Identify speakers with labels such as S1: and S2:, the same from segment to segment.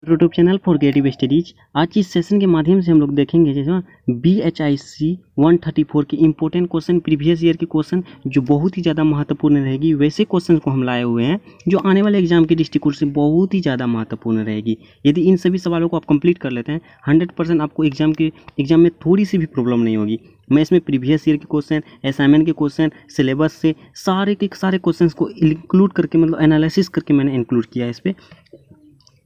S1: YouTube channel for creative studies. आज की इस सेशन के माध्यम से हम लोग देखेंगे जैसे BHIC 134 के इंपॉर्टेंट क्वेश्चन, प्रीवियस ईयर के क्वेश्चन जो बहुत ही ज़्यादा महत्वपूर्ण रहेगी, वैसे क्वेश्चन को हम लाए हुए हैं जो आने वाले एग्जाम के दृष्टिकोण से बहुत ही ज़्यादा महत्वपूर्ण रहेगी। यदि इन सभी सवालों को आप कंप्लीट कर लेते हैं 100% आपको एग्जाम में थोड़ी सी भी प्रॉब्लम नहीं होगी। मैं इसमें प्रीवियस ईयर के क्वेश्चन, असाइनमेंट के क्वेश्चन, सिलेबस से सारे के सारे क्वेश्चंस को इंक्लूड करके मतलब एनालिसिस करके मैंने इंक्लूड किया है इस पर।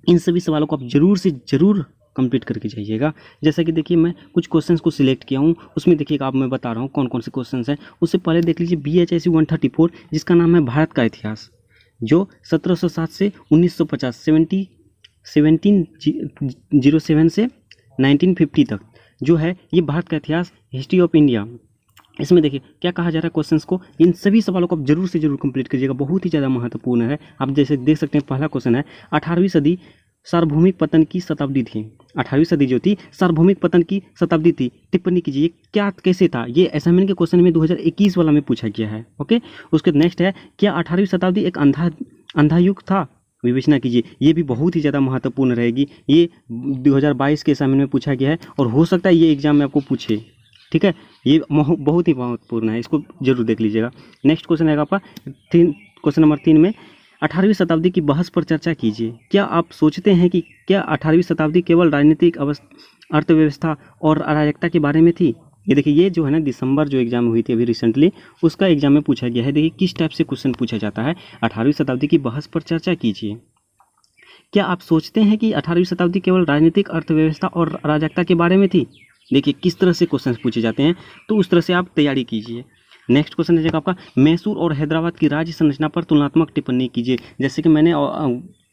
S1: इन सभी सवालों को आप जरूर से ज़रूर कंप्लीट करके जाइएगा। जैसा कि देखिए मैं कुछ क्वेश्चंस को सिलेक्ट किया हूँ, उसमें देखिएगा आप मैं बता रहा हूँ कौन कौन से क्वेश्चंस हैं। उससे पहले देख लीजिए BHIC 134 जिसका नाम है भारत का इतिहास, जो 1707 से 1950 1707 से 1950 तक जो है ये भारत का इतिहास, हिस्ट्री ऑफ इंडिया। इसमें देखिए क्या कहा जा रहा है क्वेश्चंस को, इन सभी सवालों को आप जरूर से जरूर कंप्लीट कीजिएगा, बहुत ही ज़्यादा महत्वपूर्ण है। आप जैसे देख सकते हैं पहला क्वेश्चन है 18वीं सदी सार्वभौमिक पतन की शताब्दी थी। 18वीं सदी जो थी सार्वभौमिक पतन की शताब्दी थी, टिप्पणी कीजिए क्या कैसे था। ये असाइनमेंट के क्वेश्चन में 2021 वाला में पूछा गया है। ओके, उसके नेक्स्ट है क्या 18वीं शताब्दी एक अंधा युग था, विवेचना कीजिए। ये भी बहुत ही ज़्यादा महत्वपूर्ण रहेगी, ये 2022 के असाइनमेंट में पूछा गया है और हो सकता है ये एग्जाम में आपको पूछे। ठीक है, ये बहुत ही महत्वपूर्ण है, इसको जरूर देख लीजिएगा। नेक्स्ट क्वेश्चन है आपका क्वेश्चन नंबर 3 में 18वीं शताब्दी की बहस पर चर्चा कीजिए। क्या आप सोचते हैं कि क्या 18वीं शताब्दी केवल राजनीतिक अर्थव्यवस्था और अराजकता के बारे में थी? ये देखिए ये जो है ना दिसंबर जो एग्जाम हुई थी अभी रिसेंटली, उसका एग्जाम में पूछा गया है। देखिए किस टाइप से क्वेश्चन पूछा जाता है, 18वीं शताब्दी की बहस पर चर्चा कीजिए। क्या आप सोचते हैं कि 18वीं शताब्दी केवल राजनीतिक अर्थव्यवस्था और अराजकता के बारे में थी? देखिए किस तरह से क्वेश्चन पूछे जाते हैं, तो उस तरह से आप तैयारी कीजिए। नेक्स्ट क्वेश्चन है आपका मैसूर और हैदराबाद की राज्य संरचना पर तुलनात्मक टिप्पणी कीजिए। जैसे कि मैंने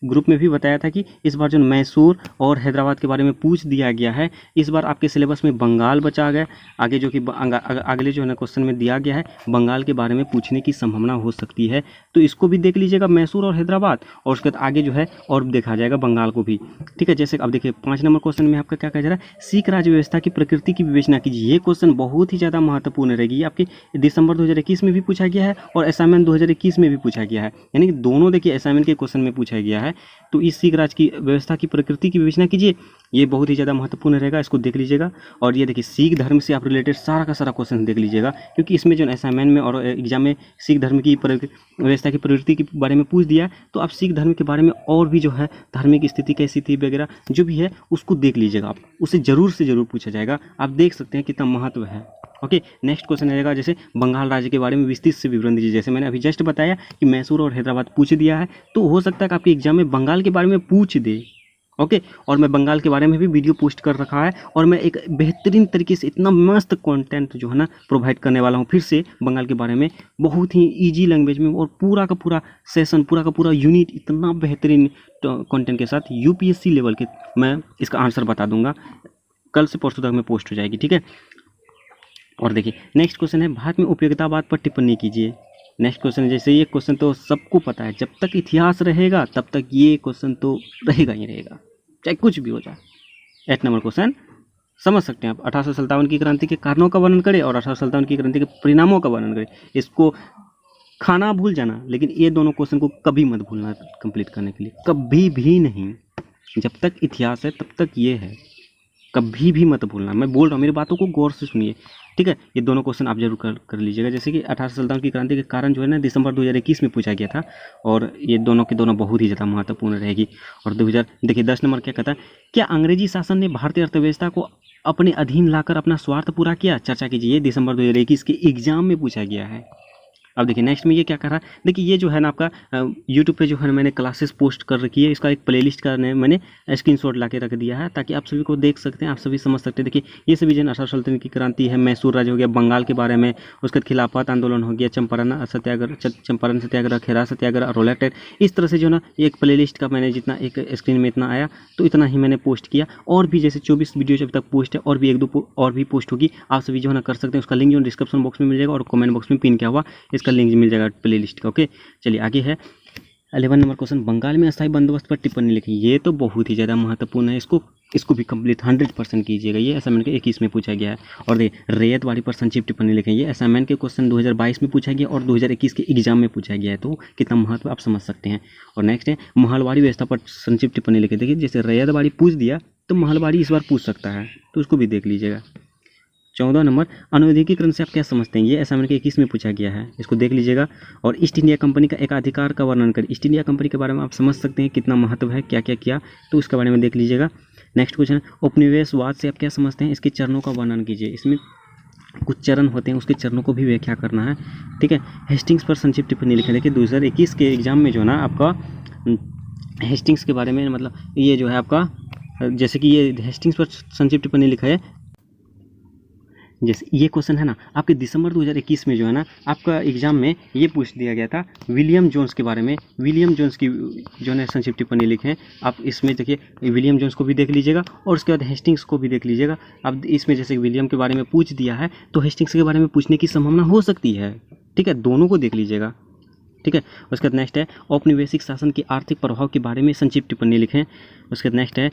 S1: ग्रुप में भी बताया था कि इस बार जो मैसूर और हैदराबाद के बारे में पूछ दिया गया है, इस बार आपके सिलेबस में बंगाल बचा गया, आगे जो कि अगले जो है ना क्वेश्चन में दिया गया है बंगाल के बारे में पूछने की संभावना हो सकती है, तो इसको भी देख लीजिएगा मैसूर और हैदराबाद, और उसके बाद आगे जो है और देखा जाएगा बंगाल को भी। ठीक है, जैसे अब देखिए 5 नंबर क्वेश्चन में आपका क्या कहा जा रहा है, सिख राज्य व्यवस्था की प्रकृति की विवेचना कीजिए। ये क्वेश्चन बहुत ही ज़्यादा महत्वपूर्ण रहेगी, आपके दिसंबर 2021 में भी पूछा गया है और असाइनमेंट 2021 में भी पूछा गया है, यानी कि दोनों देखिए असाइनमेंट के क्वेश्चन में पूछा गया है। तो इस सिख राज्य की व्यवस्था की प्रकृति की विवेचना कीजिए, ये बहुत ही ज़्यादा महत्वपूर्ण रहेगा, इसको देख लीजिएगा। और ये देखिए सिख धर्म से आप रिलेटेड सारा का सारा क्वेश्चन देख लीजिएगा, क्योंकि इसमें जो असाइनमेंट में और एग्जाम में सिख धर्म की व्यवस्था की प्रवृत्ति के बारे में पूछ दिया है, तो आप सिख धर्म के बारे में और भी जो है धार्मिक स्थिति कैसी थी वगैरह जो भी है उसको देख लीजिएगा, आप उससे ज़रूर से ज़रूर पूछा जाएगा। आप देख सकते हैं कितना महत्व है। ओके, नेक्स्ट क्वेश्चन रहेगा जैसे बंगाल राज्य के बारे में विस्तृत से विवरण दीजिए। जैसे मैंने अभी जस्ट बताया कि मैसूर और हैदराबाद पूछ दिया है, तो हो सकता है कि आपके एग्जाम में बंगाल के बारे में पूछ दे। ओके, और मैं बंगाल के बारे में भी वीडियो पोस्ट कर रखा है और मैं एक बेहतरीन तरीके से इतना मस्त कंटेंट जो है ना प्रोवाइड करने वाला हूँ फिर से बंगाल के बारे में, बहुत ही इजी लैंग्वेज में, और पूरा का पूरा सेशन, पूरा का पूरा यूनिट इतना बेहतरीन कंटेंट के साथ UPSC लेवल के मैं इसका आंसर बता दूंगा। कल से परसों तक में पोस्ट हो जाएगी। ठीक है, और देखिए नेक्स्ट क्वेश्चन है भारत में उपयोगितावाद पर टिप्पणी कीजिए। नेक्स्ट क्वेश्चन है जैसे ये क्वेश्चन तो सबको पता है, जब तक इतिहास रहेगा तब तक ये क्वेश्चन तो रहेगा ही रहेगा, चाहे कुछ भी हो जाए। 8 नंबर क्वेश्चन समझ सकते हैं आप, 1857 की क्रांति के कारणों का वर्णन करें और 1857 की क्रांति के परिणामों का वर्णन करें। इसको खाना भूल जाना, लेकिन ये दोनों क्वेश्चन को कभी मत भूलना कंप्लीट करने के लिए, कभी भी नहीं। जब तक इतिहास है तब तक ये है, कभी भी मत भूलना। मैं बोल रहा हूँ, मेरी बातों को गौर से सुनिए। ठीक है, ये दोनों क्वेश्चन आप जरूर कर लीजिएगा। जैसे कि 1857 की क्रांति के कारण जो है ना दिसंबर 2021 में पूछा गया था, और ये दोनों के दोनों बहुत ही ज़्यादा महत्वपूर्ण रहेगी। और 2000 देखिए 10 नंबर क्या कहता है, क्या अंग्रेजी शासन ने भारतीय अर्थव्यवस्था को अपने अधीन लाकर अपना स्वार्थ पूरा किया? चर्चा कीजिए। ये दिसंबर 2021 के एग्जाम में पूछा गया है। अब देखिए नेक्स्ट में ये क्या कर रहा है, देखिए ये जो है ना आपका यूट्यूब पे जो है मैंने क्लासेस पोस्ट कर रखी है, इसका एक प्लेलिस्ट का मैंने स्क्रीनशॉट ला के रख दिया है ताकि आप सभी को देख सकते हैं, आप सभी समझ सकते हैं। देखिए ये सभी जन 1857 की क्रांति है, मैसूर राज्य हो गया, बंगाल के बारे में, उसके खिलाफत आंदोलन हो गया, चंपारण सत्याग्रह, खेरा सत्याग्रह, रोलेट एक्ट, इस तरह से जो ना एक प्लेलिस्ट का मैंने जितना एक स्क्रीन में इतना आया तो इतना ही मैंने पोस्ट किया। और भी जैसे 24 वीडियो जब तक पोस्ट है, और भी 1-2 और भी पोस्ट होगी, आप सभी जो है ना कर सकते हैं। उसका लिंक जो डिस्क्रिप्शन बॉक्स में मिल जाएगा और कमेंट बॉक्स में पिन किया हुआ इसका लिंक मिल जाएगा प्लेलिस्ट का। ओके, चलिए आगे है 11 नंबर क्वेश्चन, बंगाल में अस्थायी बंदोबस्त पर टिप्पणी लिखें। ये तो बहुत ही ज़्यादा महत्वपूर्ण है, इसको भी कंप्लीट 100% कीजिएगा। ये असाइनमेंट के 21 में पूछा गया है। और देखिए रैयतवाड़ी पर संक्षिप्त टिप्पणी लिखें। ये असाइनमेंट के क्वेश्चन 2022 में पूछा गया और 2021 के एग्जाम में पूछा गया है, तो कितना महत्व आप समझ सकते हैं। और नेक्स्ट है महलवाड़ी व्यवस्था पर संक्षिप्त टिप्पणी लिखें। देखिए जैसे रैयतवाड़ी पूछ दिया तो महलवाड़ी इस बार पूछ सकता है, तो उसको भी देख लीजिएगा। 14 नंबर, अनौद्योगिकीकरण से आप क्या समझते हैं। ये असाइनमेंट के 21 में पूछा गया है, इसको देख लीजिएगा। और ईस्ट इंडिया कंपनी का एकाधिकार का वर्णन करें। ईस्ट इंडिया कंपनी के बारे में आप समझ सकते हैं कितना महत्व है, क्या क्या किया, तो उसके बारे में देख लीजिएगा। नेक्स्ट क्वेश्चन, उपनिवेशवाद से आप क्या समझते हैं। इसके चरणों का वर्णन कीजिए। इसमें कुछ चरण होते हैं, उसके चरणों को भी व्याख्या करना है, ठीक है। हेस्टिंग्स पर संक्षिप्त टिप्पणी लिखें। देखिए 2021 के एग्जाम में जो है ना आपका हेस्टिंग्स के बारे में, मतलब ये जो है आपका, जैसे कि ये हेस्टिंग्स पर संक्षिप्त टिप्पणी लिखा है, जैसे ये क्वेश्चन है ना आपके दिसंबर 2021 में जो है ना आपका एग्जाम में ये पूछ दिया गया था विलियम जोन्स के बारे में। विलियम जोन्स की जो है संक्षिप्त टिप्पणी लिखें। आप इसमें देखिए विलियम जोन्स को भी देख लीजिएगा और उसके बाद हेस्टिंग्स को भी देख लीजिएगा। अब इसमें जैसे विलियम के बारे में पूछ दिया है तो हेस्टिंग्स के बारे में पूछने की संभावना हो सकती है, ठीक है, दोनों को देख लीजिएगा, ठीक है। उसके बाद नेक्स्ट है औपनिवेशिक शासन के आर्थिक प्रभाव के बारे में संक्षिप्त टिप्पणी लिखें। उसके बाद नेक्स्ट है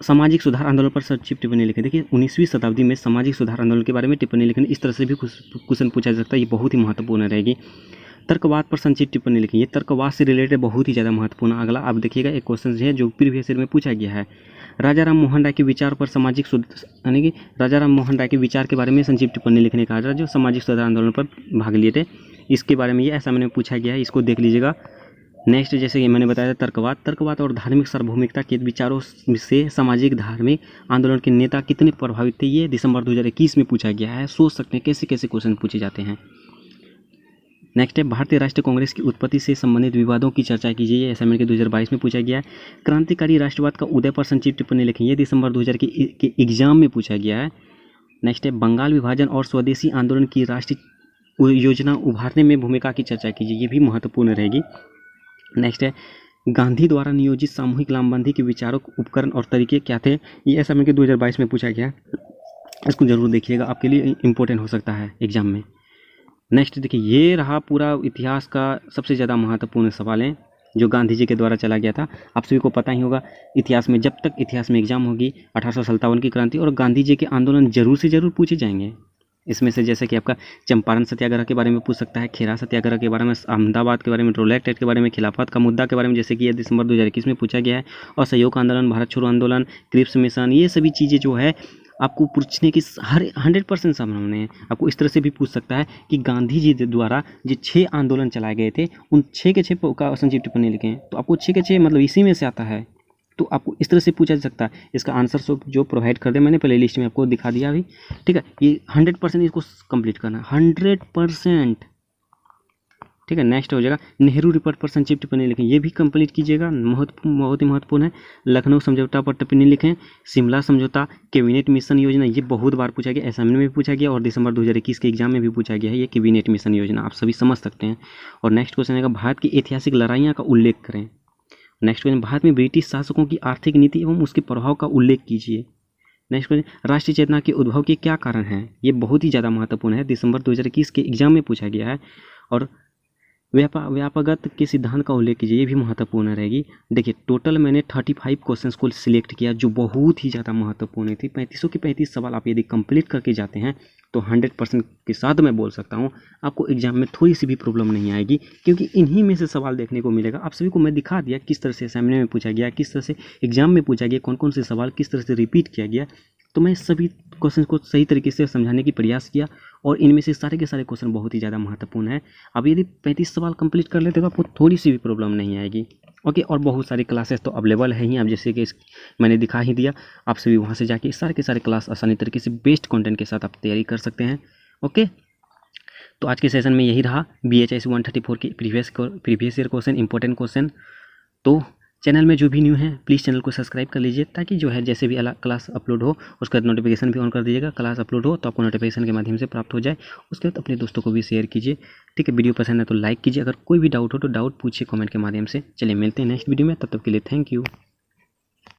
S1: सामाजिक सुधार आंदोलन पर संक्षिप्त टिप्पणी लिखें। देखिए 19वीं शताब्दी में सामाजिक सुधार आंदोलन के बारे में टिप्पणी लिखें। इस तरह से भी क्वेश्चन पूछा जा सकता है, ये बहुत ही महत्वपूर्ण रहेगी। तर्कवाद पर संक्षिप्त टिप्पणी लिखें। ये तर्कवाद से रिलेटेड बहुत ही ज़्यादा महत्वपूर्ण। अगला आप देखिएगा एक क्वेश्चन है जो प्रीवियस ईयर में पूछा गया है। राजा राम मोहन राय के विचार पर सामाजिक यानी कि राजा राम मोहन राय के विचार के बारे में संक्षिप्त टिप्पणी लिखने का, जो सामाजिक सुधार आंदोलन पर भाग लिए थे, इसके बारे में ये असाइनमेंट में पूछा गया है, इसको देख लीजिएगा। नेक्स्ट जैसे कि मैंने बताया था तर्कवाद और धार्मिक सार्वभौमिकता के विचारों से सामाजिक धार्मिक आंदोलन के नेता कितने प्रभावित थे। ये दिसंबर 2021 में पूछा गया है। सोच सकते हैं कैसे कैसे क्वेश्चन पूछे जाते हैं। नेक्स्ट है भारतीय राष्ट्रीय कांग्रेस की उत्पत्ति से संबंधित विवादों की चर्चा कीजिए। ये असाइनमेंट के 2022 में पूछा गया है। क्रांतिकारी राष्ट्रवाद का उदय पर संक्षिप्त टिप्पणी लिखें। ये दिसंबर 2000 के एग्जाम में पूछा गया है। नेक्स्ट है बंगाल विभाजन और स्वदेशी आंदोलन की राष्ट्रीय योजना उभारने में भूमिका की चर्चा कीजिए। ये भी महत्वपूर्ण रहेगी। नेक्स्ट है गांधी द्वारा नियोजित सामूहिक लामबंदी के विचारों उपकरण और तरीके क्या थे। ये असाइनमेंट के 2022 में पूछा गया, इसको जरूर देखिएगा, आपके लिए इंपॉर्टेंट हो सकता है एग्जाम में। नेक्स्ट देखिए ये रहा पूरा इतिहास का सबसे ज़्यादा महत्वपूर्ण सवाल है जो गांधी जी के द्वारा चला गया था। आप सभी को पता ही होगा इतिहास में, जब तक इतिहास में एग्जाम होगी 1857 की क्रांति और गांधी जी के आंदोलन जरूर से जरूर पूछे जाएंगे। इसमें से जैसे कि आपका चंपारण सत्याग्रह के बारे में पूछ सकता है, खेरा सत्याग्रह के बारे में, अहमदाबाद के बारे में, रोलैक एक्ट के बारे में, खिलाफत का मुद्दा के बारे में, जैसे कि ये दिसंबर 2021 में पूछा गया है। और सहयोग आंदोलन, भारत छोड़ो आंदोलन, क्रिप्स मिशन, ये सभी चीज़ें जो है आपको पूछने की हर 100% संभावना है। आपको इस तरह से भी पूछ सकता है कि गांधी जी द्वारा जो 6 आंदोलन चलाए गए थे उन 6 के 6 का संक्षिप्त टिप्पणी लिखें। तो आपको 6 के 6 मतलब इसी में से आता है, तो आपको इस तरह से पूछा जा सकता है। इसका आंसर जो प्रोवाइड कर दे मैंने प्ले लिस्ट में आपको दिखा दिया अभी, ठीक है। ये 100% इसको कंप्लीट करना है, 100%, ठीक है। नेक्स्ट हो जाएगा नेहरू रिपोर्ट पर संक्षिप्त टिप्पणी लिखें। ये भी कंप्लीट कीजिएगा, बहुत ही महत्वपूर्ण है। लखनऊ समझौता पर टिप्पणी लिखें। शिमला समझौता, कैबिनेट मिशन योजना, ये बहुत बार पूछा गया, असाइनमेंट में भी पूछा गया और दिसंबर 2021 के एग्जाम में भी पूछा गया है। ये कैबिनेट मिशन योजना आप सभी समझ सकते हैं। और नेक्स्ट क्वेश्चन है भारत की ऐतिहासिक लड़ाइयाँ का उल्लेख करें। नेक्स्ट क्वेश्चन भारत में ब्रिटिश शासकों की आर्थिक नीति एवं उसके प्रभाव का उल्लेख कीजिए। नेक्स्ट क्वेश्चन राष्ट्रीय चेतना के उद्भव के क्या कारण हैं। ये बहुत ही ज़्यादा महत्वपूर्ण है, दिसंबर 2021 के एग्जाम में पूछा गया है। और व्यापकगत के सिद्धांत का उल्लेख कीजिए, ये भी महत्वपूर्ण रहेगी। देखिए टोटल मैंने 35 क्वेश्चंस को सिलेक्ट किया जो बहुत ही ज़्यादा महत्वपूर्ण थी। 3500 के 35 सवाल आप यदि कंप्लीट करके जाते हैं तो 100% के साथ मैं बोल सकता हूँ आपको एग्जाम में थोड़ी सी भी प्रॉब्लम नहीं आएगी, क्योंकि इन्हीं में से सवाल देखने को मिलेगा। आप सभी को मैं दिखा दिया किस तरह से असाइनमेंट में पूछा गया, किस तरह से एग्जाम में पूछा गया, कौन कौन से सवाल किस तरह से रिपीट किया गया। तो मैं सभी क्वेश्चन को सही तरीके से समझाने की प्रयास किया और इनमें से सारे के सारे क्वेश्चन बहुत ही ज़्यादा महत्वपूर्ण है। अब यदि 35 सवाल कंप्लीट कर लेते तो आपको थोड़ी सी भी प्रॉब्लम नहीं आएगी, ओके। और बहुत सारी क्लासेस तो अवेलेबल है ही, आप जैसे कि मैंने दिखा ही दिया, आप सभी वहाँ से जाके सारे के सारे क्लास आसानी तरीके से बेस्ट कंटेंट के साथ आप तैयारी कर सकते हैं, ओके। तो आज के सेशन में यही रहा BHIS 134 की previous year question, important question. तो चैनल में जो भी न्यू है प्लीज़ चैनल को सब्सक्राइब कर लीजिए, ताकि जो है जैसे भी अलग क्लास अपलोड हो उसका नोटिफिकेशन भी ऑन कर दीजिएगा। क्लास अपलोड हो तो आपको नोटिफिकेशन के माध्यम से प्राप्त हो जाए। उसके बाद अपने दोस्तों को भी शेयर कीजिए, ठीक है। वीडियो पसंद है तो लाइक कीजिए, अगर कोई भी डाउट हो तो डाउट पूछिए कमेंट के माध्यम से। चलिए मिलते हैं नेक्स्ट वीडियो में, तब तक के लिए थैंक यू।